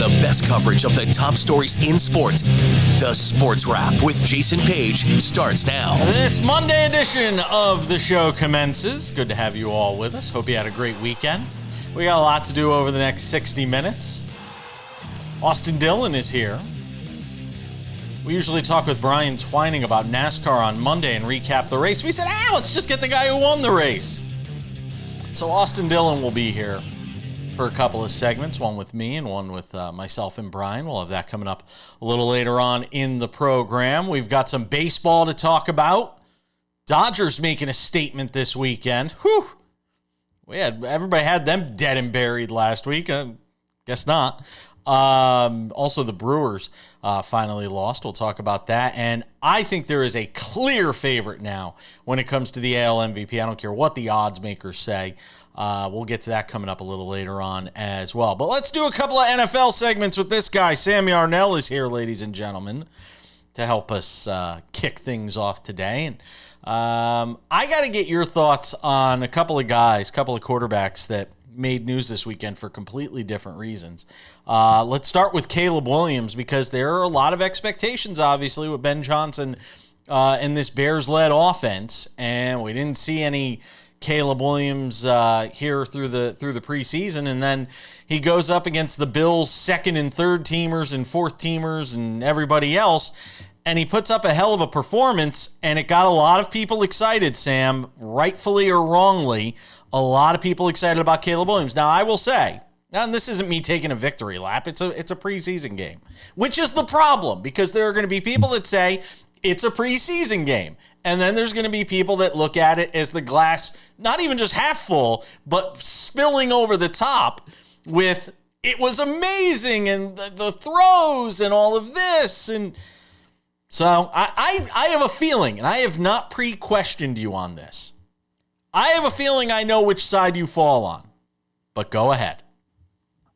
The best coverage of the top stories in sports. The Sports Wrap with Jason Page starts now. This Monday edition of the show commences. Good to have you all with us. Hope you had a great weekend. We got a lot to do over the next 60 minutes. Austin Dillon is here. We usually talk with Brian Twining about NASCAR on Monday and recap the race. We said, let's just get the guy who won the race. So Austin Dillon will be here for a couple of segments, one with me and one with myself and Brian. We'll have that coming up a little later on in the program. We've got some baseball to talk about. Dodgers making a statement this weekend. Whew. Everybody had them dead and buried last week. Guess not. Also, the Brewers finally lost. We'll talk about that. And I think there is a clear favorite now when it comes to the AL MVP. I don't care what the odds makers say. We'll get to that coming up a little later on as well. But let's do a couple of NFL segments with this guy. Sam Yarnell is here, ladies and gentlemen, to help us kick things off today. And I got to get your thoughts on a couple of quarterbacks that made news this weekend for completely different reasons. Let's start with Caleb Williams, because there are a lot of expectations, obviously, with Ben Johnson in this Bears-led offense, and we didn't see any Caleb Williams here through the preseason, and then he goes up against the Bills' second and third teamers and fourth teamers and everybody else, and he puts up a hell of a performance, and it got a lot of people excited, Sam, rightfully or wrongly. A lot of people excited about Caleb Williams. Now, I will say, and this isn't me taking a victory lap, it's a preseason game, which is the problem, because there are going to be people that say it's a preseason game. And then there's going to be people that look at it as the glass, not even just half full, but spilling over the top with, it was amazing, and the throws and all of this. And so I have a feeling, and I have not pre-questioned you on this. I have a feeling I know which side you fall on, but go ahead.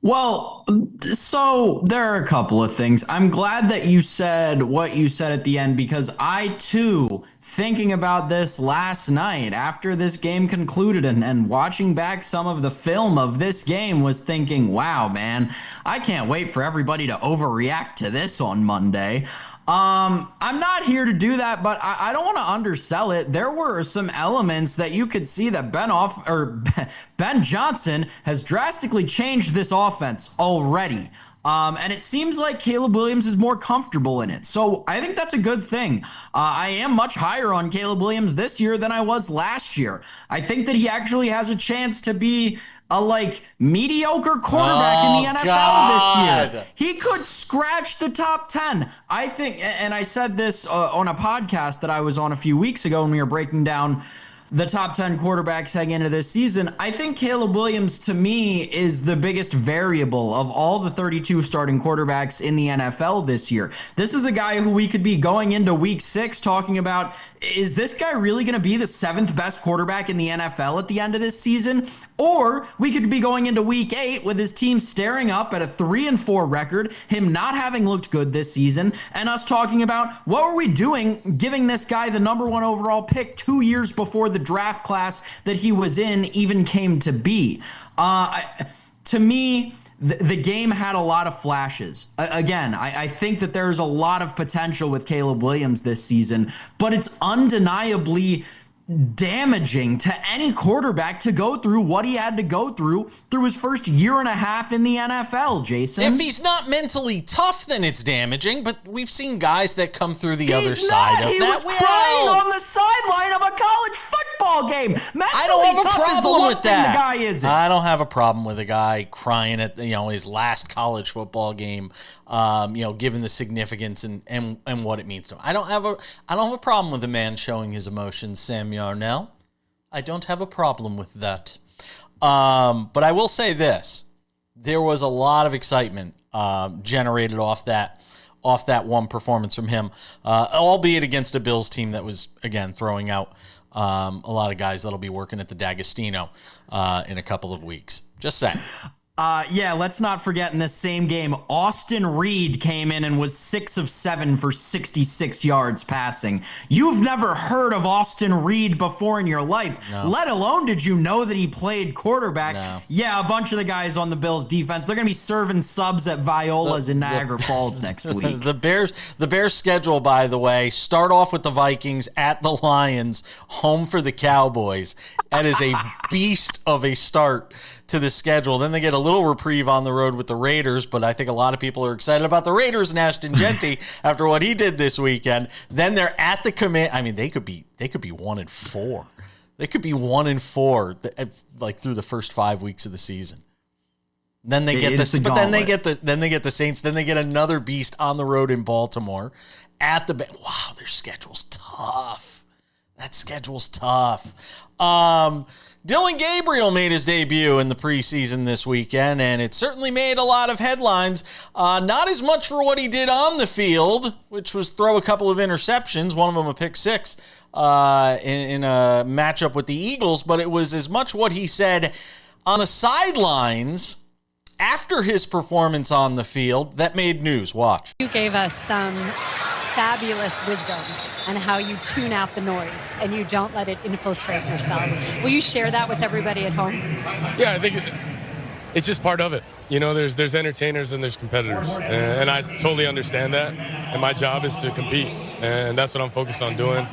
Well, so there are a couple of things. I'm glad that you said what you said at the end, because I, too, thinking about this last night after this game concluded and watching back some of the film of this game, was thinking, wow, man, I can't wait for everybody to overreact to this on Monday. I'm not here to do that, but I don't want to undersell it. There were some elements that you could see that Ben Johnson has drastically changed this offense already. And it seems like Caleb Williams is more comfortable in it. So I think that's a good thing. I am much higher on Caleb Williams this year than I was last year. I think that he actually has a chance to be a mediocre quarterback in the NFL this year. He could scratch the top 10. I think, and I said this on a podcast that I was on a few weeks ago when we were breaking down the top 10 quarterbacks heading into this season. I think Caleb Williams, to me, is the biggest variable of all the 32 starting quarterbacks in the NFL this year. This is a guy who we could be going into week 6 talking about, is this guy really going to be the 7th best quarterback in the NFL at the end of this season? Or we could be going into week 8 with his team staring up at a 3-4 record, him not having looked good this season, and us talking about, what were we doing giving this guy the number 1 overall pick 2 years before the draft class that he was in even came to be? To me, the game had a lot of flashes. Again, I think that there's a lot of potential with Caleb Williams this season, but it's undeniably damaging to any quarterback to go through what he had to go through his first year and a half in the NFL, Jason. If he's not mentally tough, then it's damaging, but we've seen guys that come through the other side of that. He was crying on the sideline of a college football game. I don't have a problem with that. The guy isn't. I don't have a problem with a guy crying at his last college football game, given the significance and what it means to him. I don't have a problem with a man showing his emotions, Sam Yarnell. I don't have a problem with that. But I will say this. There was a lot of excitement generated off that one performance from him, albeit against a Bills team that was, again, throwing out a lot of guys that'll be working at the D'Agostino in a couple of weeks. Just saying. Yeah, let's not forget in this same game, Austin Reed came in and was 6 of 7 for 66 yards passing. You've never heard of Austin Reed before in your life, let alone did you know that he played quarterback. No. Yeah, a bunch of the guys on the Bills defense, they're going to be serving subs at Viola's in Niagara Falls next week. The Bears schedule, by the way, start off with the Vikings, at the Lions, home for the Cowboys. That is a beast of a start to the schedule. Then they get a little reprieve on the road with the Raiders, but I think a lot of people are excited about the Raiders and Ashton Genty after what he did this weekend. Then they're at the command. I mean, they could be 1-4. They could be 1-4 like through the first 5 weeks of the season. Then they get then they get the Saints. Then they get another beast on the road in Baltimore at the wow, their schedule's tough. That schedule's tough. Dillon Gabriel made his debut in the preseason this weekend, and it certainly made a lot of headlines. Not as much for what he did on the field, which was throw a couple of interceptions, one of them a pick six, in a matchup with the Eagles, but it was as much what he said on the sidelines after his performance on the field that made news. Watch. You gave us some fabulous wisdom on how you tune out the noise and you don't let it infiltrate yourself. Will you share that with everybody at home? Yeah, I think it's just part of it. You know, there's entertainers and there's competitors, and I totally understand that. And my job is to compete, and that's what I'm focused on doing.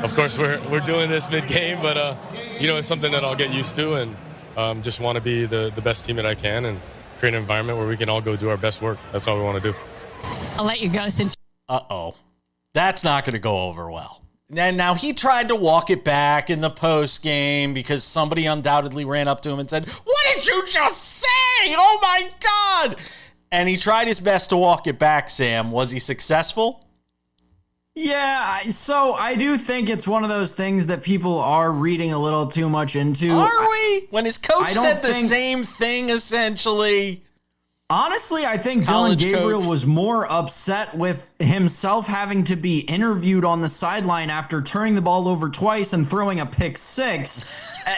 Of course, we're doing this mid-game, but you know, it's something that I'll get used to, and just want to be the best team that I can and create an environment where we can all go do our best work. That's all we want to do. I'll let you go since. That's not going to go over well. And now he tried to walk it back in the post game because somebody undoubtedly ran up to him and said, "What did you just say? Oh my God!" And he tried his best to walk it back, Sam. Was he successful? Yeah, so I do think it's one of those things that people are reading a little too much into. Are we? When his coach said the same thing, essentially. Honestly, I think Dillon Gabriel was more upset with himself having to be interviewed on the sideline after turning the ball over twice and throwing a pick six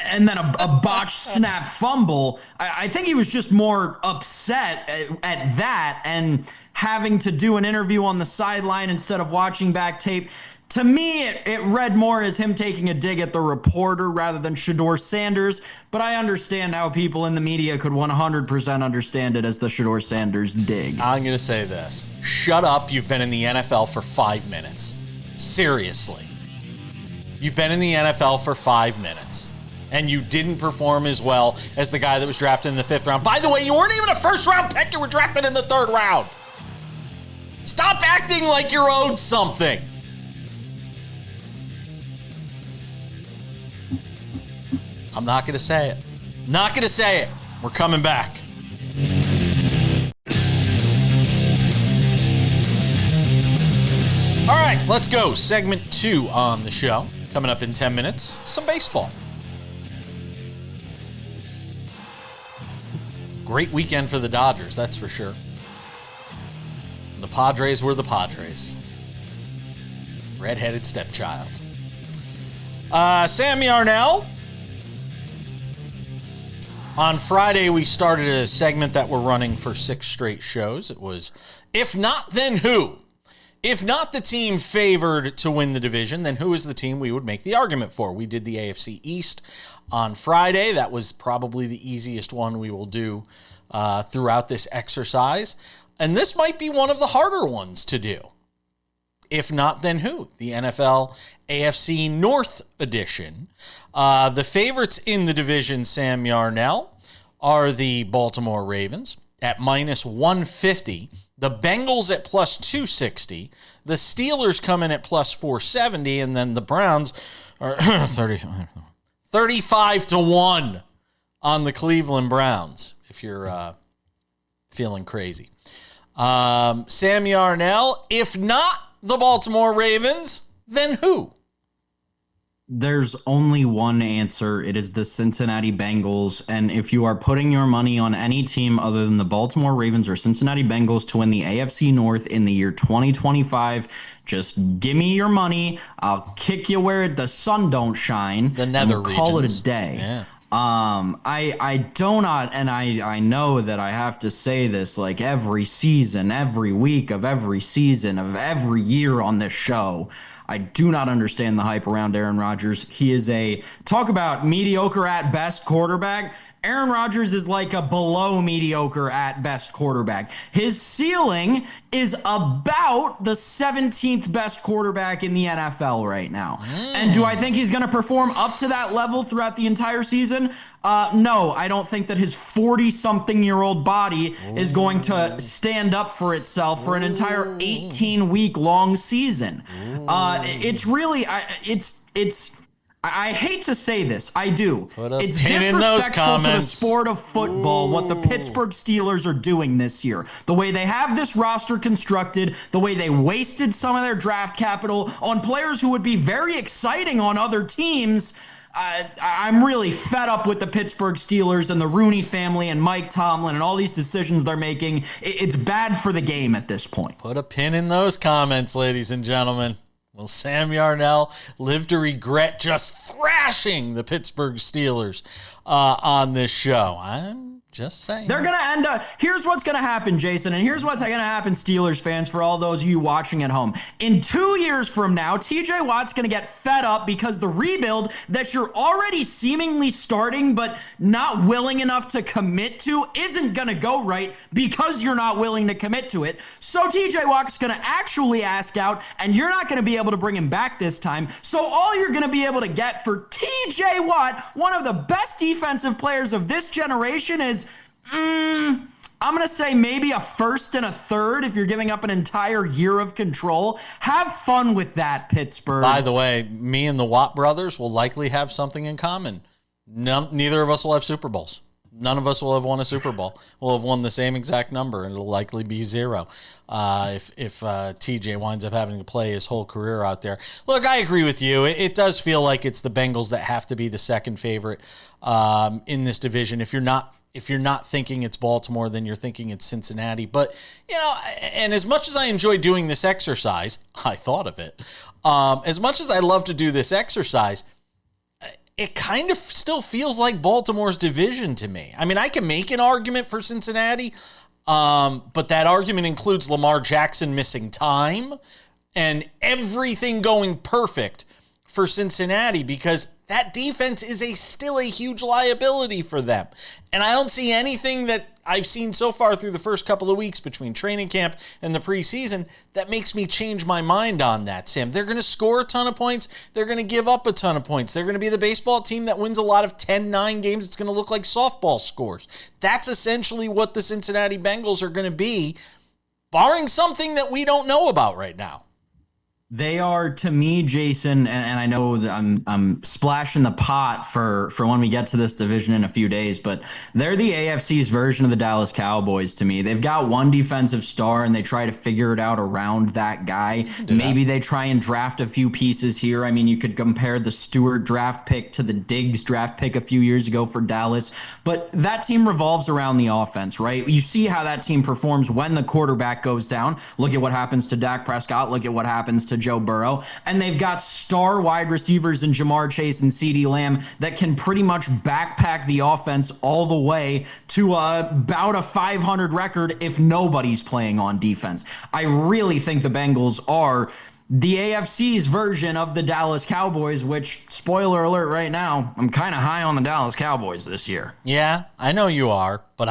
and then a botched snap fumble. I think he was just more upset at that and having to do an interview on the sideline instead of watching back tape. To me, it read more as him taking a dig at the reporter rather than Shedeur Sanders, but I understand how people in the media could 100% understand it as the Shedeur Sanders dig. I'm going to say this. Shut up. You've been in the NFL for 5 minutes. Seriously. You've been in the NFL for 5 minutes, and you didn't perform as well as the guy that was drafted in the 5th round. By the way, you weren't even a first-round pick. You were drafted in the 3rd round. Stop acting like you're owed something. I'm not going to say it. Not going to say it. We're coming back. All right, let's go. Segment 2 on the show. Coming up in 10 minutes, some baseball. Great weekend for the Dodgers, that's for sure. The Padres were the Padres. Redheaded stepchild. Sam Yarnell. On Friday, we started a segment that we're running for 6 straight shows. It was, if not, then who? If not the team favored to win the division, then who is the team we would make the argument for? We did the AFC East on Friday. That was probably the easiest one we will do throughout this exercise. And this might be one of the harder ones to do. If not, then who? The NFL AFC North edition. The favorites in the division, Sam Yarnell, are the Baltimore Ravens at minus 150. The Bengals at plus 260. The Steelers come in at plus 470. And then the Browns are 35 to 1 on the Cleveland Browns, if you're feeling crazy. Sam Yarnell, if not the Baltimore Ravens, then who? There's only one answer. It is the Cincinnati Bengals. And if you are putting your money on any team other than the Baltimore Ravens or Cincinnati Bengals to win the AFC North in the year 2025, just give me your money. I'll kick you where the sun don't shine. The nether and we'll call it regions. a day. Yeah. I do not, and I know that I have to say this like every season, every week of every season of every year on this show. I do not understand the hype around Aaron Rodgers. He is talk about mediocre at best quarterback. Aaron Rodgers is like a below mediocre at best quarterback. His ceiling is about the 17th best quarterback in the NFL right now. And do I think he's going to perform up to that level throughout the entire season? No, I don't think that his 40-something-year-old body is going to stand up for itself for an entire 18-week-long season. It's really, I hate to say this. I do. It's disrespectful to the sport of football what the Pittsburgh Steelers are doing this year. The way they have this roster constructed, the way they wasted some of their draft capital on players who would be very exciting on other teams. I'm really fed up with the Pittsburgh Steelers and the Rooney family and Mike Tomlin and all these decisions they're making. It's bad for the game at this point. Put a pin in those comments, ladies and gentlemen. Will Sam Yarnell live to regret just thrashing the Pittsburgh Steelers on this show? I'm just saying. They're going to end up... Here's what's going to happen, Jason, and here's what's going to happen, Steelers fans, for all those of you watching at home. In 2 years from now, TJ Watt's going to get fed up because the rebuild that you're already seemingly starting but not willing enough to commit to isn't going to go right because you're not willing to commit to it. So TJ Watt's going to actually ask out, and you're not going to be able to bring him back this time. So all you're going to be able to get for TJ Watt, one of the best defensive players of this generation, is I'm going to say maybe a first and a third if you're giving up an entire year of control. Have fun with that, Pittsburgh. By the way, me and the Watt brothers will likely have something in common. Neither of us will have Super Bowls. None of us will have won a Super Bowl. We'll have won the same exact number, and it'll likely be 0 if TJ winds up having to play his whole career out there. Look, I agree with you. It does feel like it's the Bengals that have to be the second favorite in this division. If you're not thinking it's Baltimore, then you're thinking it's Cincinnati. But, and as much as I enjoy doing this exercise, I thought of it. As much as I love to do this exercise, it kind of still feels like Baltimore's division to me. I mean, I can make an argument for Cincinnati, but that argument includes Lamar Jackson missing time and everything going perfect for Cincinnati because that defense is still a huge liability for them. And I don't see anything that I've seen so far through the first couple of weeks between training camp and the preseason that makes me change my mind on that, Sam. They're going to score a ton of points. They're going to give up a ton of points. They're going to be the baseball team that wins a lot of 10-9 games. It's going to look like softball scores. That's essentially what the Cincinnati Bengals are going to be, barring something that we don't know about right now. They are, to me, Jason, and I know that I'm splashing the pot for when we get to this division in a few days, but they're the AFC's version of the Dallas Cowboys to me. They've got one defensive star, and they try to figure it out around that guy. Maybe they try and draft a few pieces here. I mean, you could compare the Stewart draft pick to the Diggs draft pick a few years ago for Dallas, but that team revolves around the offense, right? You see how that team performs when the quarterback goes down. Look at what happens to Dak Prescott. Look at what happens to Joe Burrow, and they've got star wide receivers in Jamar Chase and CeeDee Lamb that can pretty much backpack the offense all the way to about a 500 record if nobody's playing on defense. I really think the Bengals are the AFC's version of the Dallas Cowboys, which, spoiler alert right now, I'm kind of high on the Dallas Cowboys this year. Yeah, I know you are, but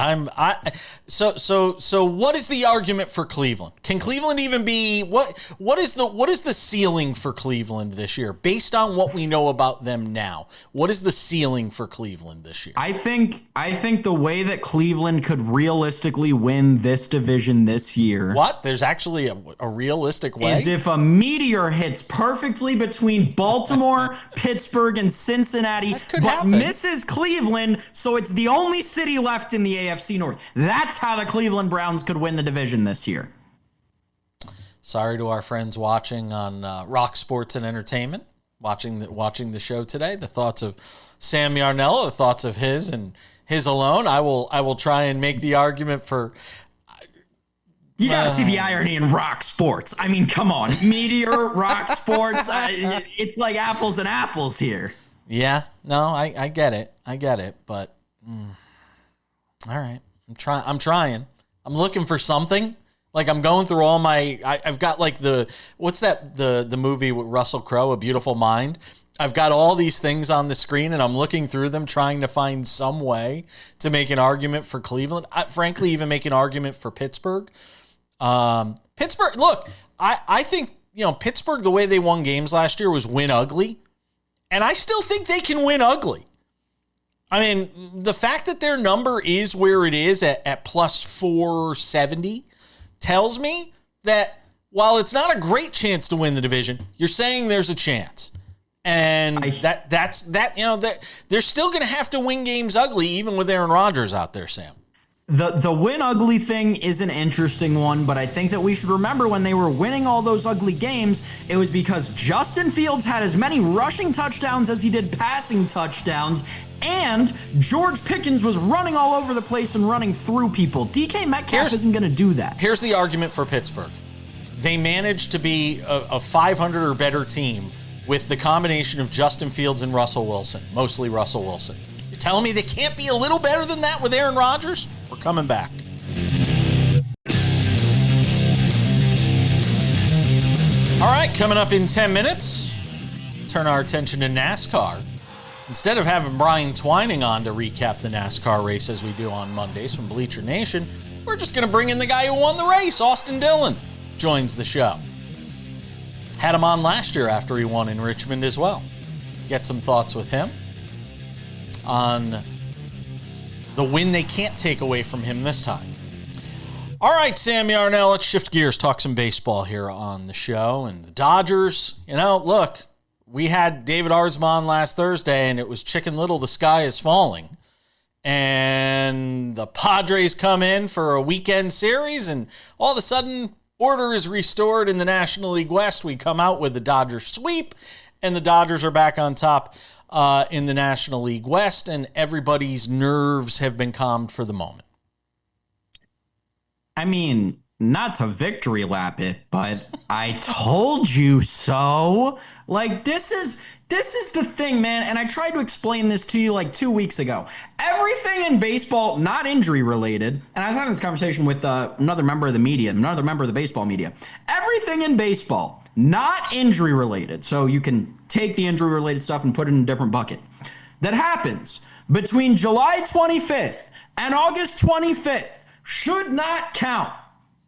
so what is the argument for Cleveland? Can Cleveland even be what is the ceiling for Cleveland this year based on what we know about them now? What is the ceiling for Cleveland this year? I think the way that Cleveland could realistically win this division this year. What? There's actually a realistic way? Is if a meteor hits perfectly between Baltimore, Pittsburgh, and Cincinnati, but happen. Misses Cleveland, so it's the only city left in the AFC North. That's how the Cleveland Browns could win the division this year. Sorry to our friends watching on Rock Sports and Entertainment, watching the show today. The thoughts of Sam Yarnell, the thoughts of his and his alone. I will try and make the argument for. You got to see the irony in Rock Sports. I mean, come on. Meteor, Rock Sports. It's like apples and apples here. Yeah, no, I get it. But all right. I'm trying. I'm looking for something. Like, I'm going through all my, I've got like what's that, the movie with Russell Crowe, A Beautiful Mind. I've got all these things on the screen, and I'm looking through them, trying to find some way to make an argument for Cleveland. Frankly, even make an argument for Pittsburgh. Pittsburgh, look, I think, Pittsburgh, the way they won games last year was win ugly. And I still think they can win ugly. I mean, the fact that their number is where it is at plus 470 tells me that while it's not a great chance to win the division, you're saying there's a chance. And they're still going to have to win games ugly, even with Aaron Rodgers out there, Sam. The win ugly thing is an interesting one, but I think that we should remember when they were winning all those ugly games, it was because Justin Fields had as many rushing touchdowns as he did passing touchdowns, and George Pickens was running all over the place and running through people. DK Metcalf isn't going to do that. Here's the argument for Pittsburgh. They managed to be a 500 or better team with the combination of Justin Fields and Russell Wilson, mostly Russell Wilson. You're telling me they can't be a little better than that with Aaron Rodgers? We're coming back. All right, coming up in 10 minutes, turn our attention to NASCAR. Instead of having Brian Twining on to recap the NASCAR race as we do on Mondays from Bleacher Nation, we're just going to bring in the guy who won the race. Austin Dillon joins the show. Had him on last year after he won in Richmond as well. Get some thoughts with him on the win they can't take away from him this time. All right, Sam Yarnell, let's shift gears, talk some baseball here on the show. And the Dodgers, look, we had David Arzma on last Thursday, and it was Chicken Little, the sky is falling. And the Padres come in for a weekend series, and all of a sudden, order is restored in the National League West. We come out with the Dodgers sweep, and the Dodgers are back on top in the National League West, and everybody's nerves have been calmed for the moment. I mean, not to victory lap it, but I told you so. Like, this is the thing, man. And I tried to explain this to you like 2 weeks ago. Everything in baseball, not injury related, and I was having this conversation with another member of the baseball media. Everything in baseball, not injury related, so you can take the injury related stuff and put it in a different bucket, that happens between July 25th and August 25th should not count.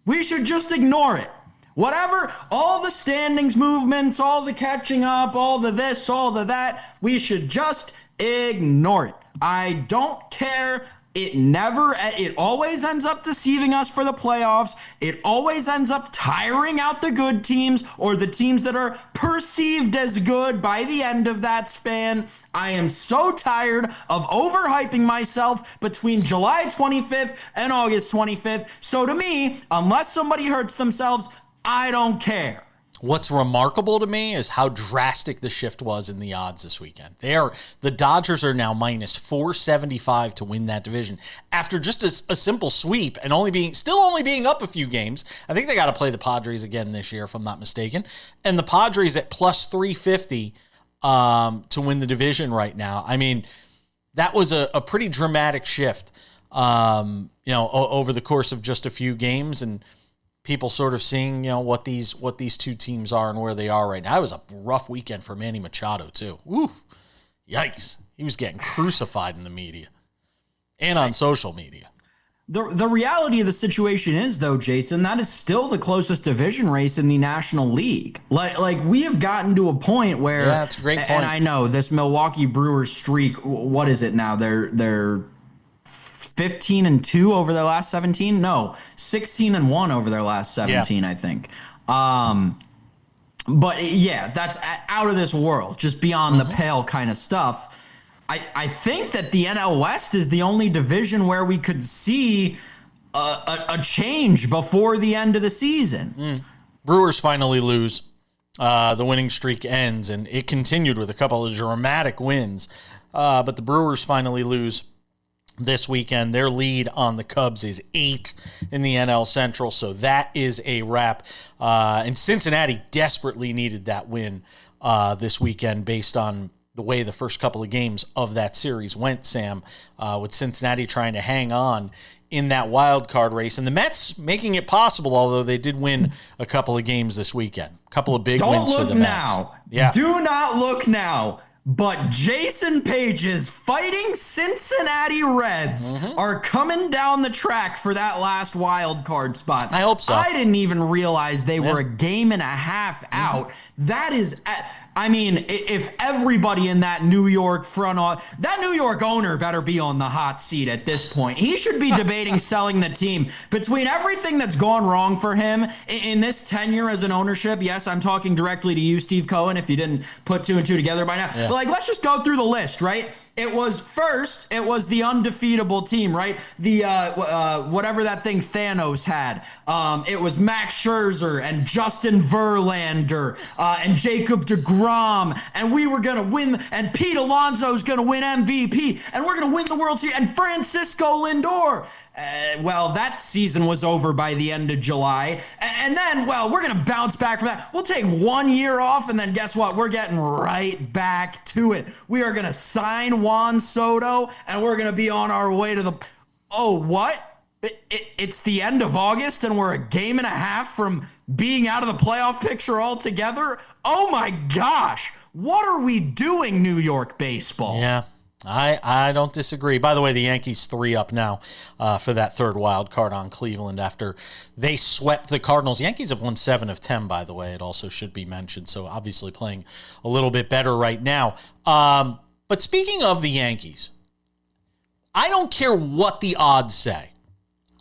We should just ignore it. Whatever, all the standings movements, all the catching up, all the this, all the that, we should just ignore it. I don't care. It always ends up deceiving us for the playoffs. It always ends up tiring out the good teams or the teams that are perceived as good by the end of that span. I am so tired of overhyping myself between July 25th and August 25th. So to me, unless somebody hurts themselves, I don't care. What's remarkable to me is how drastic the shift was in the odds this weekend. The Dodgers are now minus 475 to win that division after just a simple sweep and still only being up a few games. I think they got to play the Padres again this year, if I'm not mistaken. And the Padres at plus 350 to win the division right now. I mean, that was a pretty dramatic shift, over the course of just a few games, and people sort of seeing, what these two teams are and where they are right now. It was a rough weekend for Manny Machado too. Oof, yikes! He was getting crucified in the media and on social media. The reality of the situation is, though, Jason, that is still the closest division race in the National League. Like we have gotten to a point where, yeah, that's a great point. And I know this Milwaukee Brewers streak. What is it now? They're 15-2 over their last 17. No, 16-1 over their last 17. Yeah. I think. But yeah, that's out of this world, just beyond the pale kind of stuff. I think that the NL West is the only division where we could see a change before the end of the season. Brewers finally lose. The winning streak ends, and it continued with a couple of dramatic wins. But the Brewers finally lose this weekend. Their lead on the Cubs is 8 in the NL Central, so that is a wrap. And Cincinnati desperately needed that win this weekend based on the way the first couple of games of that series went, Sam, with Cincinnati trying to hang on in that wild card race. And the Mets making it possible, although they did win a couple of games this weekend. A couple of big wins for the Mets. Don't look now. Yeah. Do not look now. But Jason Page's fighting Cincinnati Reds are coming down the track for that last wild card spot. I hope so. I didn't even realize they were a game and a half out. That is, I mean, if everybody in that New York front office, that New York owner better be on the hot seat at this point. He should be debating selling the team. Between everything that's gone wrong for him in this tenure as an ownership, yes, I'm talking directly to you, Steve Cohen, if you didn't put two and two together by now. Yeah. But let's just go through the list, right? It was the undefeatable team, right? The whatever that thing Thanos had. It was Max Scherzer and Justin Verlander and Jacob deGrom, and we were gonna win. And Pete Alonso's gonna win MVP, and we're gonna win the World Series. And Francisco Lindor. Well, that season was over by the end of July. And then, well, we're going to bounce back from that. We'll take 1 year off, and then guess what? We're getting right back to it. We are going to sign Juan Soto, and we're going to be on our way to the... Oh, what? It's the end of August, and we're a game and a half from being out of the playoff picture altogether? Oh, my gosh. What are we doing, New York baseball? Yeah. I don't disagree. By the way, the Yankees 3 up now for that third wild card on Cleveland after they swept the Cardinals. Yankees have won 7 of 10, by the way. It also should be mentioned. So obviously playing a little bit better right now. But speaking of the Yankees, I don't care what the odds say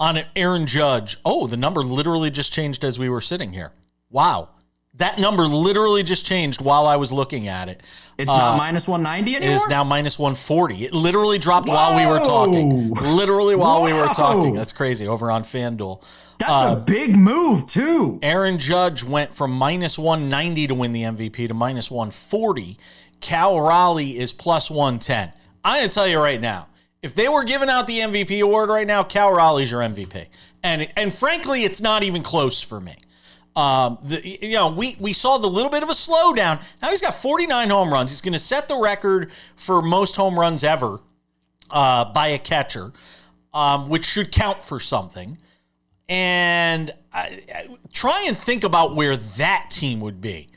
on Aaron Judge. Oh, the number literally just changed as we were sitting here. Wow. That number literally just changed while I was looking at it. It's not minus 190 anymore? It is now minus 140. It literally dropped while we were talking. Literally while we were talking. That's crazy. Over on FanDuel. That's a big move, too. Aaron Judge went from minus 190 to win the MVP to minus 140. Cal Raleigh is plus 110. I'm going to tell you right now, if they were giving out the MVP award right now, Cal Raleigh's your MVP. And frankly, it's not even close for me. We saw the little bit of a slowdown. Now he's got 49 home runs. He's going to set the record for most home runs ever by a catcher, which should count for something. And try and think about where that team would be.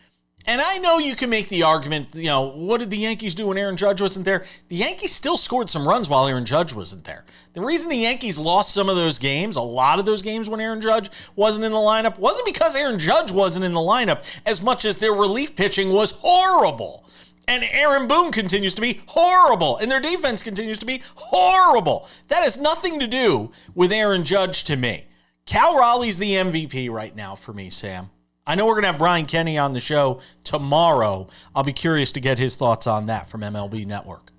And I know you can make the argument, what did the Yankees do when Aaron Judge wasn't there? The Yankees still scored some runs while Aaron Judge wasn't there. The reason the Yankees lost some of those games, a lot of those games when Aaron Judge wasn't in the lineup, wasn't because Aaron Judge wasn't in the lineup as much as their relief pitching was horrible. And Aaron Boone continues to be horrible. And their defense continues to be horrible. That has nothing to do with Aaron Judge to me. Cal Raleigh's the MVP right now for me, Sam. I know we're going to have Brian Kenny on the show tomorrow. I'll be curious to get his thoughts on that from MLB Network.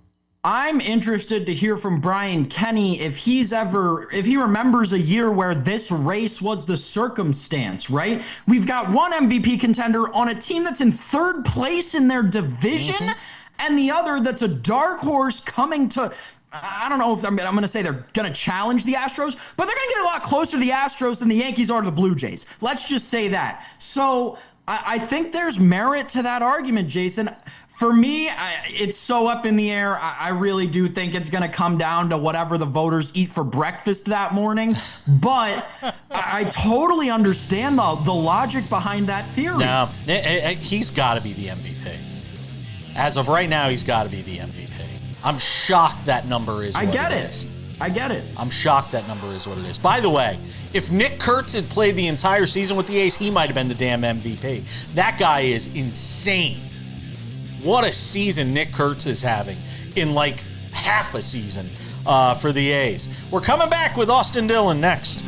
I'm interested to hear from Brian Kenny if he remembers a year where this race was the circumstance, right? We've got one MVP contender on a team that's in third place in their division, and the other that's a dark horse coming to... I don't know if I'm going to say they're going to challenge the Astros, but they're going to get a lot closer to the Astros than the Yankees are to the Blue Jays. Let's just say that. So I think there's merit to that argument, Jason. For me, it's so up in the air. I really do think it's going to come down to whatever the voters eat for breakfast that morning. But I totally understand the logic behind that theory. No, he's got to be the MVP. As of right now, he's got to be the MVP. I'm shocked that number is what it is. I get it. I'm shocked that number is what it is. By the way, if Nick Kurtz had played the entire season with the A's, he might have been the damn MVP. That guy is insane. What a season Nick Kurtz is having in like half a season for the A's. We're coming back with Austin Dillon next.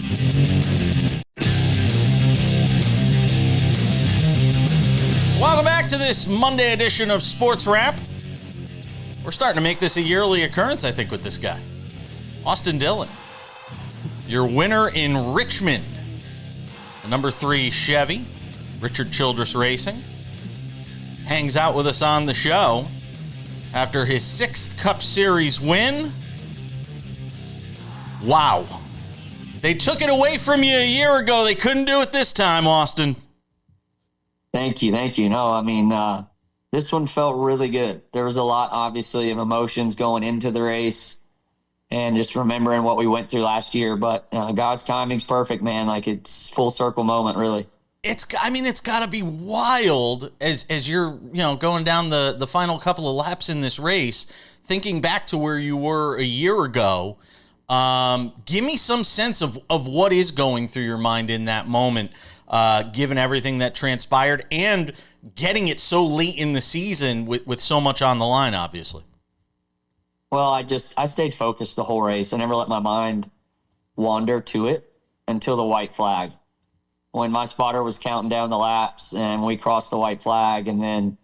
Welcome back to this Monday edition of SportsWrap. We're starting to make this a yearly occurrence, I think, with this guy. Austin Dillon, your winner in Richmond. The number 3 Chevy, Richard Childress Racing, hangs out with us on the show after his 6th Cup Series win. Wow. They took it away from you a year ago. They couldn't do it this time, Austin. Thank you. No, I mean, This one felt really good. There was a lot, obviously, of emotions going into the race and just remembering what we went through last year. But God's timing's perfect, man. Like, it's full circle moment, really. It's got to be wild as you're, going down the final couple of laps in this race, thinking back to where you were a year ago. Give me some sense of what is going through your mind in that moment, given everything that transpired and getting it so late in the season with so much on the line, obviously. Well, I stayed focused the whole race. I never let my mind wander to it until the white flag. When my spotter was counting down the laps and we crossed the white flag, and then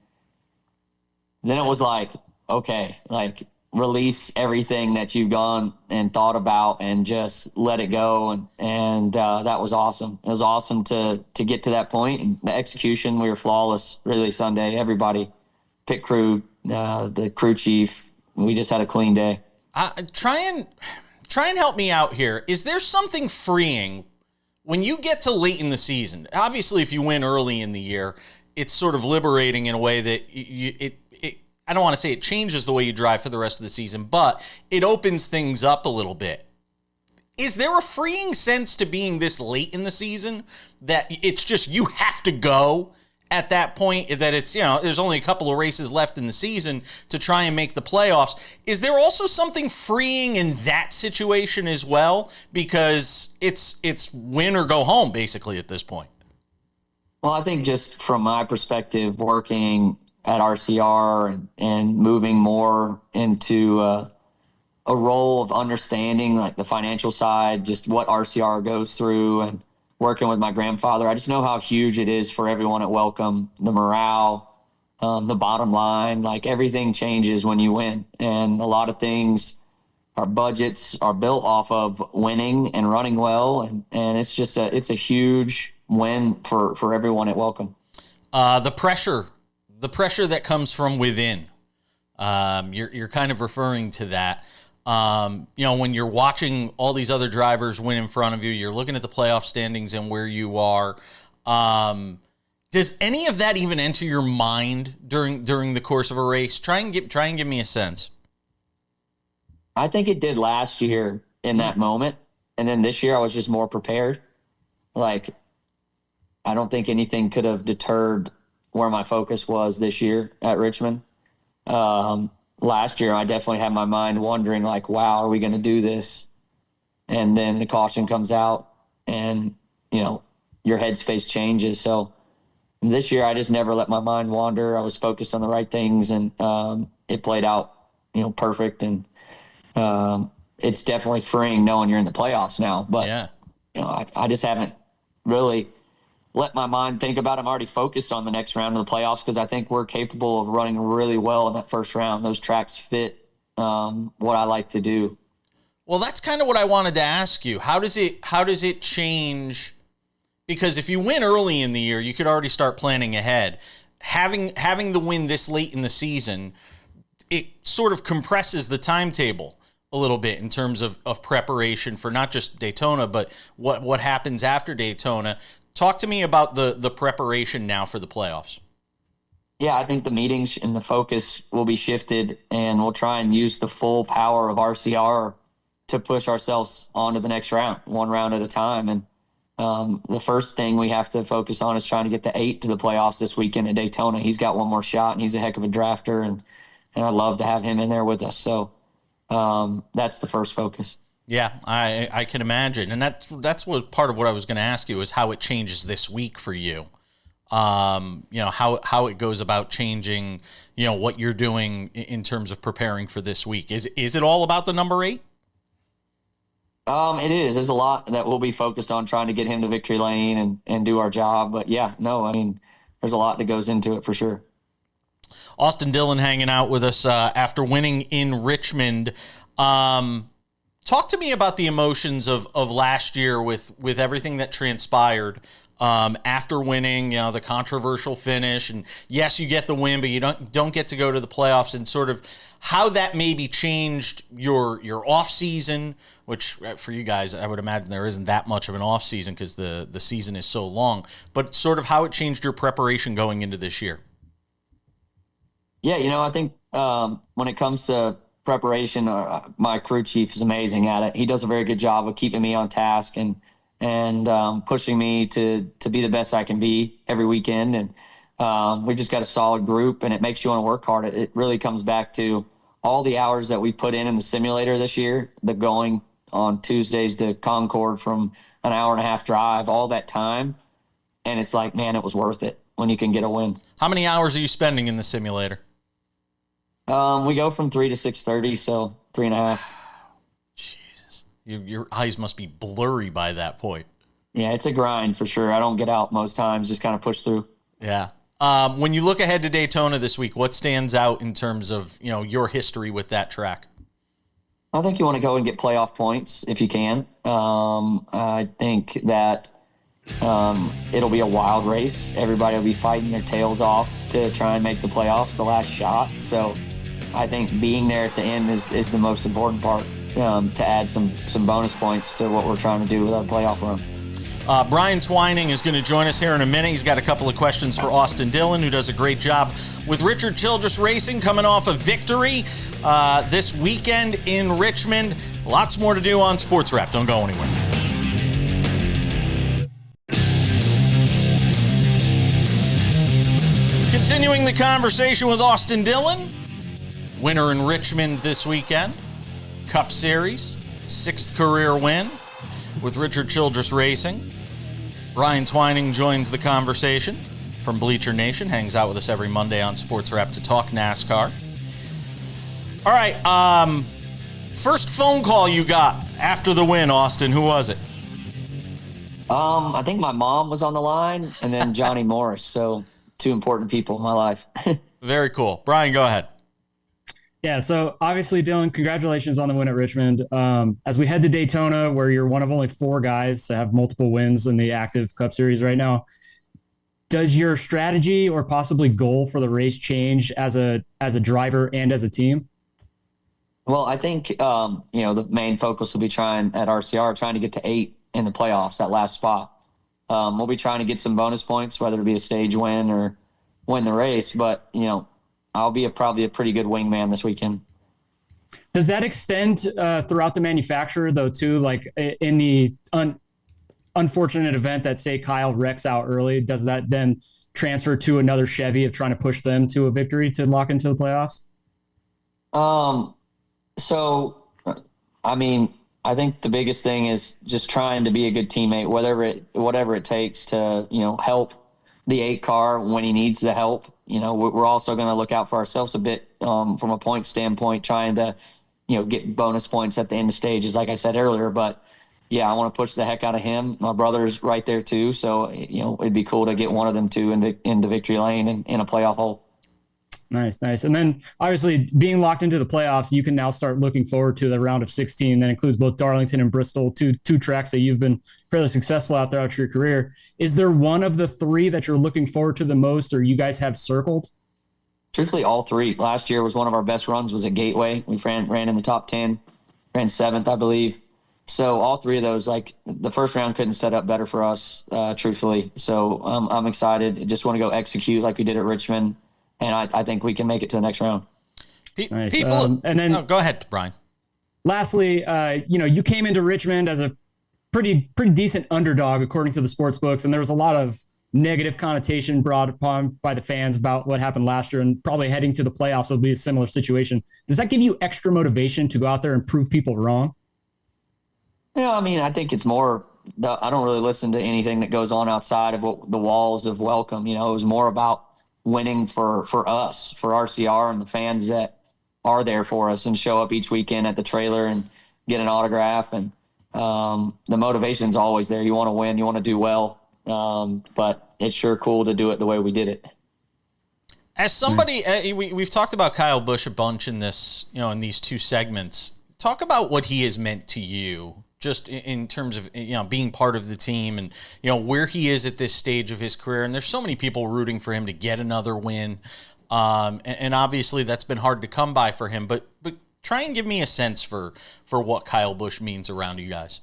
it was like, okay, like, release everything that you've gone and thought about and just let it go. And that was awesome. It was awesome to get to that point. And the execution, we were flawless, really, Sunday. Everybody, pit crew, the crew chief, we just had a clean day. Try and help me out here. Is there something freeing when you get to late in the season? Obviously, if you win early in the year, it's sort of liberating in a way that I don't want to say it changes the way you drive for the rest of the season, but it opens things up a little bit. Is there a freeing sense to being this late in the season that it's just you have to go at that point, that it's, there's only a couple of races left in the season to try and make the playoffs? Is there also something freeing in that situation as well? Because it's win or go home, basically, at this point. Well, I think just from my perspective, working at RCR and moving more into a role of understanding, like, the financial side, just what RCR goes through, and working with my grandfather, I just know how huge it is for everyone at Welcome, the morale, the bottom line, like, everything changes when you win. And a lot of things, our budgets are built off of winning and running well. And it's just it's a huge win for everyone at Welcome. The pressure that comes from within, you're kind of referring to that. When you're watching all these other drivers win in front of you, you're looking at the playoff standings and where you are. Does any of that even enter your mind during the course of a race? Try and give me a sense. I think it did last year in that moment. And then this year I was just more prepared. Like, I don't think anything could have deterred where my focus was this year at Richmond. Last year, I definitely had my mind wondering, like, wow, are we going to do this? And then the caution comes out and, your headspace changes. So this year, I just never let my mind wander. I was focused on the right things, and it played out, perfect. And it's definitely freeing knowing you're in the playoffs now. But, yeah. I just haven't really let my mind think about it. I'm already focused on the next round of the playoffs because I think we're capable of running really well in that first round. Those tracks fit what I like to do. Well, that's kind of what I wanted to ask you. How does it change? Because if you win early in the year, you could already start planning ahead. Having the win this late in the season, it sort of compresses the timetable a little bit in terms of preparation for not just Daytona, but what happens after Daytona. Talk to me about the preparation now for the playoffs. Yeah, I think the meetings and the focus will be shifted, and we'll try and use the full power of RCR to push ourselves on to the next round, one round at a time. And the first thing we have to focus on is trying to get the 8 to the playoffs this weekend at Daytona. He's got one more shot, and he's a heck of a drafter, and I'd love to have him in there with us. So that's the first focus. Yeah, I can imagine. And that's what part of what I was going to ask you is how it changes this week for you. How it goes about changing, what you're doing in terms of preparing for this week. Is it all about the number 8? It is. There's a lot that we'll be focused on trying to get him to victory lane and do our job. But yeah, there's a lot that goes into it for sure. Austin Dillon hanging out with us after winning in Richmond. Talk to me about the emotions of last year with everything that transpired after winning, the controversial finish. And yes, you get the win, but you don't get to go to the playoffs, and sort of how that maybe changed your off season, which for you guys, I would imagine there isn't that much of an off season because the season is so long, but sort of how it changed your preparation going into this year. Yeah, I think when it comes to preparation, my crew chief is amazing at it. He does a very good job of keeping me on task and pushing me to be the best I can be every weekend. And we've just got a solid group, and it makes you want to work hard. It really comes back to all the hours that we've put in the simulator this year, the going on Tuesdays to Concord from an hour and a half drive, all that time. And it's like, man, it was worth it when you can get a win. How many hours are you spending in the simulator? We go from 3 to 6:30, so 3.5. Jesus. Your eyes must be blurry by that point. Yeah, it's a grind for sure. I don't get out most times, just kind of push through. Yeah. When you look ahead to Daytona this week, what stands out in terms of, your history with that track? I think you want to go and get playoff points if you can. I think that it'll be a wild race. Everybody will be fighting their tails off to try and make the playoffs, the last shot. So I think being there at the end is the most important part, to add some bonus points to what we're trying to do with our playoff run. Brian Twining is going to join us here in a minute. He's got a couple of questions for Austin Dillon, who does a great job with Richard Childress Racing, coming off a victory this weekend in Richmond. Lots more to do on SportsWrap. Don't go anywhere. Continuing the conversation with Austin Dillon, winner in Richmond this weekend, Cup Series, 6th career win with Richard Childress Racing. Brian Twining joins the conversation from Bleacher Nation, hangs out with us every Monday on SportsWrap to talk NASCAR. All right, first phone call you got after the win, Austin, who was it? I think my mom was on the line, and then Johnny Morris, so two important people in my life. Very cool. Brian, go ahead. Yeah, so obviously, Dillon, congratulations on the win at Richmond. As we head to Daytona, where you're one of only 4 guys to have multiple wins in the active Cup Series right now, does your strategy or possibly goal for the race change as a driver and as a team? Well, I think the main focus will be trying to get to 8 in the playoffs, that last spot. We'll be trying to get some bonus points, whether it be a stage win or win the race, but I'll be probably a pretty good wingman this weekend. Does that extend throughout the manufacturer, though, too? Like in the unfortunate event that, say, Kyle wrecks out early, does that then transfer to another Chevy of trying to push them to a victory to lock into the playoffs? I think the biggest thing is just trying to be a good teammate, whatever it takes to, help the 8 car when he needs the help. We're also going to look out for ourselves a bit from a point standpoint, trying to, get bonus points at the end of stages, like I said earlier. But yeah, I want to push the heck out of him. My brother's right there too, so it'd be cool to get one of them two into victory lane and in a playoff hole. Nice. And then obviously being locked into the playoffs, you can now start looking forward to the round of 16 that includes both Darlington and Bristol, two tracks that you've been fairly successful out throughout your career. Is there one of the 3 that you're looking forward to the most, or you guys have circled? Truthfully, all 3. Last year was one of our best runs, was at Gateway. We ran in the top 10, ran 7th, I believe. So all 3 of those, like the first round couldn't set up better for us, truthfully. So I'm excited. Just want to go execute like we did at Richmond. And I think we can make it to the next round. Nice. People, and then go ahead, Brian. Lastly, you came into Richmond as a pretty decent underdog according to the sports books, and there was a lot of negative connotation brought upon by the fans about what happened last year, and probably heading to the playoffs will be a similar situation. Does that give you extra motivation to go out there and prove people wrong? Yeah, I think it's more. I don't really listen to anything that goes on outside of the walls of welcome. It was more about winning for us, for RCR and the fans that are there for us and show up each weekend at the trailer and get an autograph. And the motivation's always there. You want to win, you want to do well. But it's sure cool to do it the way we did it. As somebody, we've talked about Kyle Busch a bunch in this, in these 2 segments. Talk about what he has meant to you, just in terms of, being part of the team and, where he is at this stage of his career. And there's so many people rooting for him to get another win. And obviously that's been hard to come by for him, but try and give me a sense for what Kyle Busch means around you guys.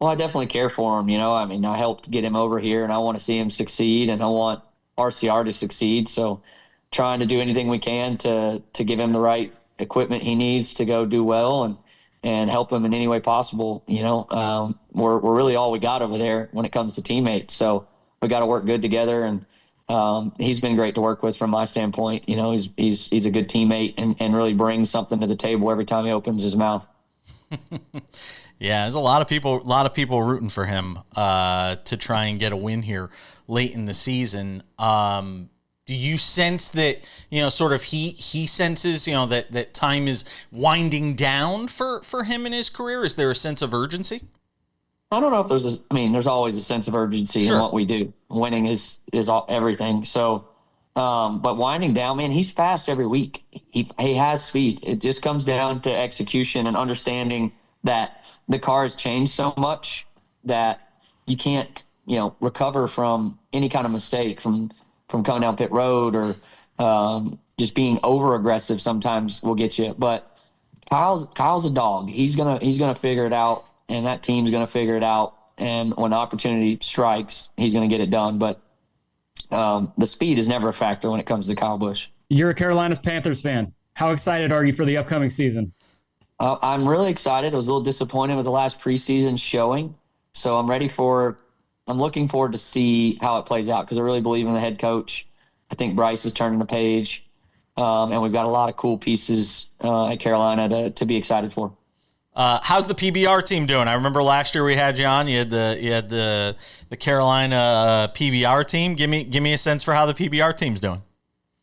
Well, I definitely care for him. I helped get him over here and I want to see him succeed and I want RCR to succeed. So trying to do anything we can to give him the right equipment he needs to go do well and help him in any way possible. We're really all we got over there when it comes to teammates. So we got to work good together, and he's been great to work with from my standpoint. He's a good teammate and really brings something to the table every time he opens his mouth. Yeah, there's a lot of people rooting for him to try and get a win here late in the season. Do you sense that, sort of he senses, that time is winding down for him in his career? Is there a sense of urgency? I don't know if there's always a sense of urgency in what we do. Winning is everything. So, but winding down, man, he's fast every week. He has speed. It just comes down to execution and understanding that the car has changed so much that you can't, recover from any kind of mistake from coming down pit road or just being over aggressive sometimes will get you. But Kyle's a dog. He's gonna figure it out, and that team's gonna figure it out. And when the opportunity strikes, he's gonna get it done. But the speed is never a factor when it comes to Kyle Busch. You're a Carolina Panthers fan. How excited are you for the upcoming season? I'm really excited. I was a little disappointed with the last preseason showing, so I'm looking forward to see how it plays out because I really believe in the head coach. I think Bryce is turning the page, and we've got a lot of cool pieces at Carolina to be excited for. How's the PBR team doing? I remember last year we had you on. You had the Carolina PBR team. Give me a sense for how the PBR team's doing.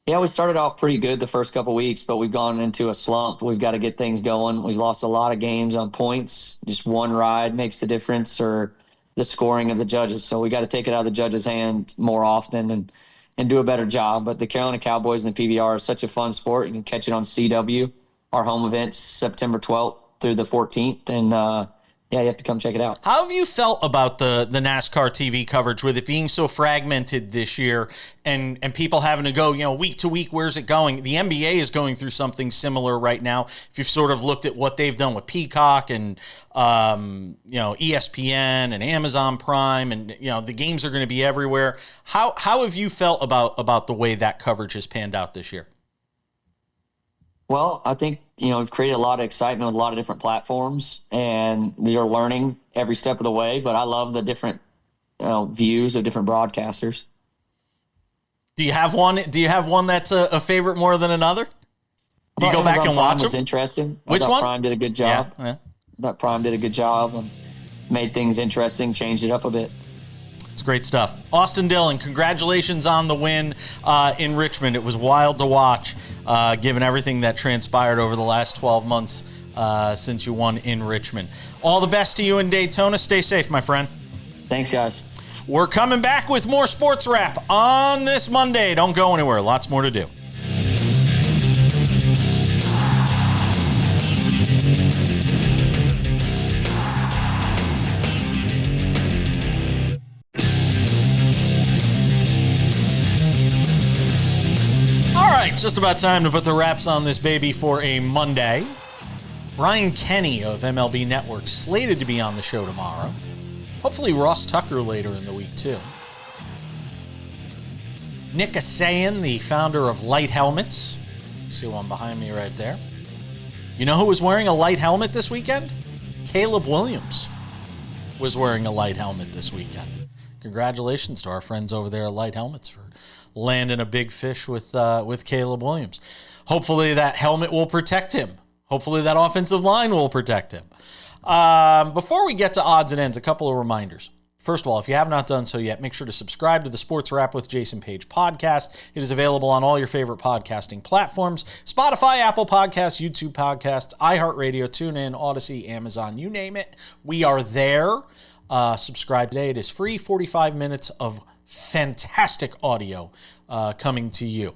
Yeah, we started off pretty good the first couple of weeks, but we've gone into a slump. We've got to get things going. We've lost a lot of games on points. Just one ride makes the difference, or the scoring of the judges. So we got to take it out of the judges' hand more often and do a better job. But the Carolina Cowboys and the PBR is such a fun sport. You can catch it on CW. Our home event's September 12th through the 14th. And, you have to come check it out. How have you felt about the NASCAR TV coverage with it being so fragmented this year and people having to go, week to week, where's it going? The NBA is going through something similar right now. If you've sort of looked at what they've done with Peacock and, ESPN and Amazon Prime and, the games are going to be everywhere. How have you felt about the way that coverage has panned out this year? Well, I think, we've created a lot of excitement with a lot of different platforms, and we are learning every step of the way, but I love the different views of different broadcasters. Do you have one that's a favorite more than another? Do you go back and watch them? Was interesting. Which one? Prime did a good job. Yeah. That Prime did a good job and made things interesting, changed it up a bit. It's great stuff. Austin Dillon, congratulations on the win in Richmond. It was wild to watch, given everything that transpired over the last 12 months since you won in Richmond. All the best to you in Daytona. Stay safe, my friend. Thanks, guys. We're coming back with more Sports Wrap on this Monday. Don't go anywhere. Lots more to do. Just about time to put the wraps on this baby for a Monday. Brian Kenny of MLB Network slated to be on the show tomorrow. Hopefully Ross Tucker later in the week too. Nick Asayan, the founder of Light Helmets. See one behind me right there. You know who was wearing a light helmet this weekend? Caleb Williams was wearing a light helmet this weekend. Congratulations to our friends over there at Light Helmets for landing a big fish with Caleb Williams. Hopefully that helmet will protect him. Hopefully that offensive line will protect him. Before we get to odds and ends, a couple of reminders. First of all, if you have not done so yet, make sure to subscribe to the Sports Wrap with Jason Page podcast. It is available on all your favorite podcasting platforms: Spotify, Apple Podcasts, YouTube Podcasts, iHeartRadio, TuneIn, Odyssey, Amazon, you name it. We are there. Subscribe today. It is free. 45 minutes of fantastic audio coming to you.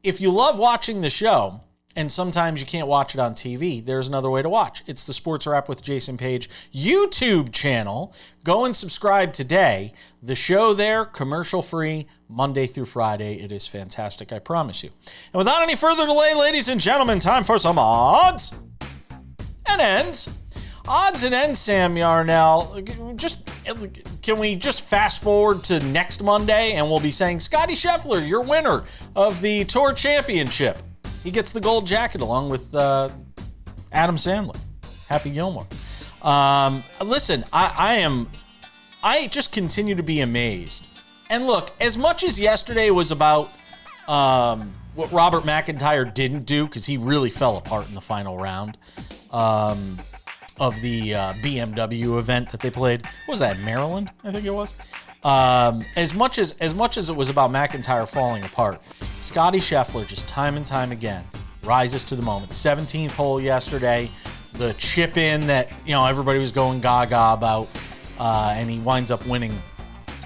If you love watching the show, and sometimes you can't watch it on TV, there's another way to watch. It's the Sports Wrap with Jason Page YouTube channel. Go and subscribe today. The show there, commercial-free, Monday through Friday. It is fantastic, I promise you. And without any further delay, ladies and gentlemen, time for some odds and ends. Odds and ends, Sam Yarnell. Just can we just fast forward to next Monday and we'll be saying, Scottie Scheffler, your winner of the Tour Championship. He gets the gold jacket along with Adam Sandler, Happy Gilmore. Listen, I just continue to be amazed. And look, as much as yesterday was about what Robert McIntyre didn't do, because he really fell apart in the final round of the BMW event that they played. What was that, Maryland? I think it was. As much as it was about McIntyre falling apart, Scottie Scheffler just time and time again rises to the moment. 17th hole yesterday, the chip in that everybody was going gaga about, and he winds up winning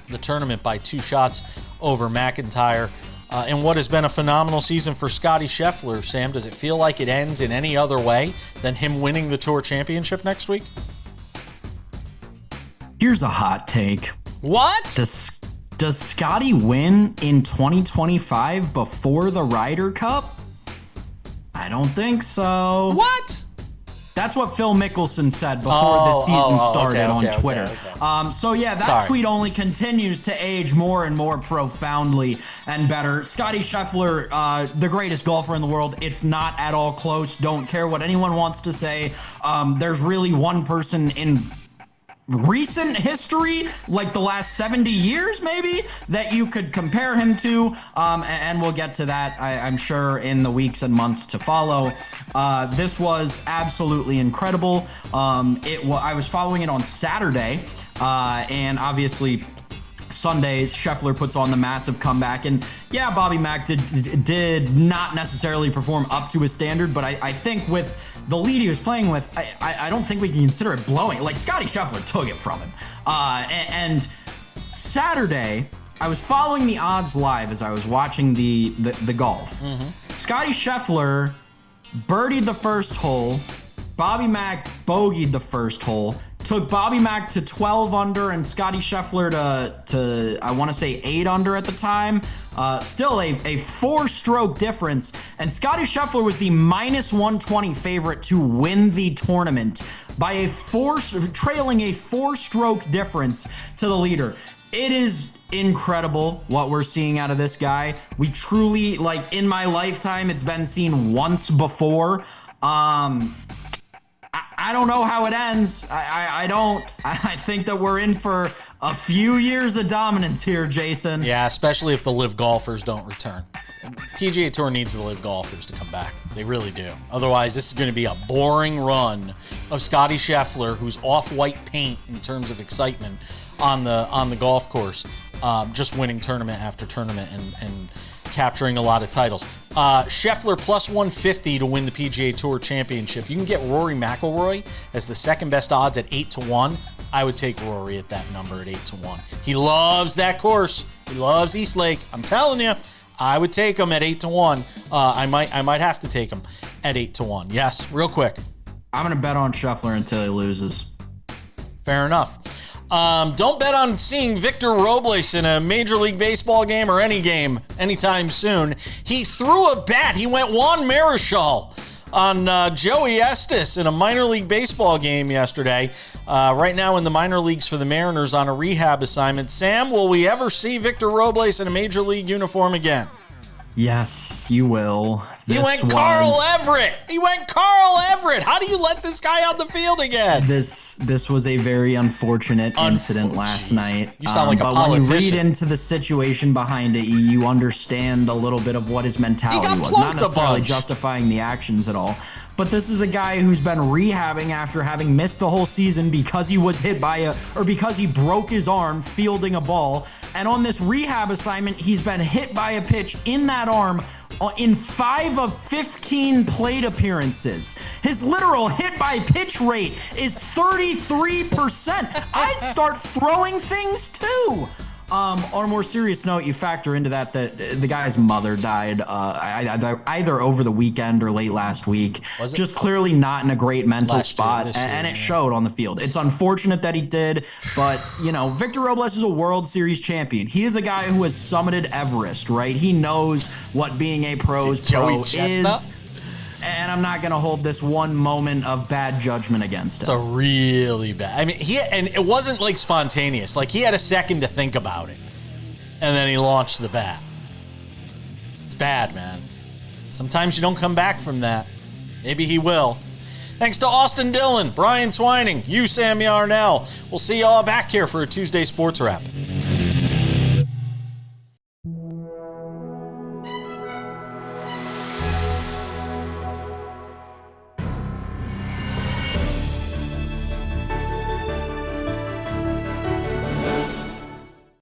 the tournament by 2 shots over McIntyre. And what has been a phenomenal season for Scottie Scheffler, Sam, does it feel like it ends in any other way than him winning the Tour Championship next week? Here's a hot take. What? Does Scottie win in 2025 before the Ryder Cup? I don't think so. What? That's what Phil Mickelson said before the season started on Twitter. Okay. So yeah, that tweet only continues to age more and more profoundly and better. Scottie Scheffler, the greatest golfer in the world. It's not at all close. Don't care what anyone wants to say. There's really one person in recent history, like the last 70 years maybe, that you could compare him to, and we'll get to that, I'm sure, in the weeks and months to follow. This was absolutely incredible. I was following it on Saturday, and obviously Sundays, Scheffler puts on the massive comeback, and yeah, Bobby Mack did not necessarily perform up to his standard, but I think with the lead he was playing with, I don't think we can consider it blowing. Like, Scottie Scheffler took it from him. And Saturday, I was following the odds live as I was watching the golf. Mm-hmm. Scottie Scheffler birdied the first hole. Bobby Mack bogeyed the first hole. Took Bobby Mack to 12 under and Scottie Scheffler to I want to say 8 under at the time. Still a 4-stroke difference. And Scottie Scheffler was the minus 120 favorite to win the tournament by trailing a 4-stroke difference to the leader. It is incredible what we're seeing out of this guy. We truly, like, in my lifetime, it's been seen once before. I don't know how it ends. I don't. I think that we're in for a few years of dominance here, Jason. Yeah, especially if the live golfers don't return. PGA Tour needs the live golfers to come back. They really do. Otherwise, this is going to be a boring run of Scottie Scheffler, who's off-white paint in terms of excitement on the golf course, just winning tournament after tournament and capturing a lot of titles. Scheffler plus 150 to win the PGA Tour Championship. You can get Rory McIlroy as the second best odds at 8-1. I would take Rory at that number at 8-1. He loves that course. He loves East Lake. I'm telling you, I would take him at 8-1. I might have to take him at 8-1. Yes, real quick. I'm gonna bet on Scheffler until he loses. Fair enough. Don't bet on seeing Victor Robles in a Major League Baseball game or any game anytime soon. He threw a bat. He went Juan Marichal on Joey Estes in a minor league baseball game yesterday. Right now in the minor leagues for the Mariners on a rehab assignment. Sam, will we ever see Victor Robles in a Major League uniform again? Yes, you will. He went Carl Everett. How do you let this guy on the field again? This was a very unfortunate incident last night. You sound like a politician. politician. When you read into the situation behind it, you understand a little bit of what his mentality was. Not necessarily justifying the actions at all. But this is a guy who's been rehabbing after having missed the whole season because he was hit by because he broke his arm fielding a ball. And on this rehab assignment, he's been hit by a pitch in that arm in 5 of 15 plate appearances. His literal hit by pitch rate is 33%. I'd start throwing things too. On a more serious note, you factor into that the guy's mother died either over the weekend or late last week. Just clearly not in a great mental spot, and it showed on the field. It's unfortunate that he did, but, Victor Robles is a World Series champion. He is a guy who has summited Everest, right? He knows what being a pro's pro is. And then I'm not going to hold this one moment of bad judgment against It's him. a really bad. I mean, and it wasn't like spontaneous. Like he had a second to think about it, and then he launched the bat. It's bad, man. Sometimes you don't come back from that. Maybe he will. Thanks to Austin Dillon, Brian Twining, you, Sam Yarnell. We'll see y'all back here for a Tuesday Sports Wrap.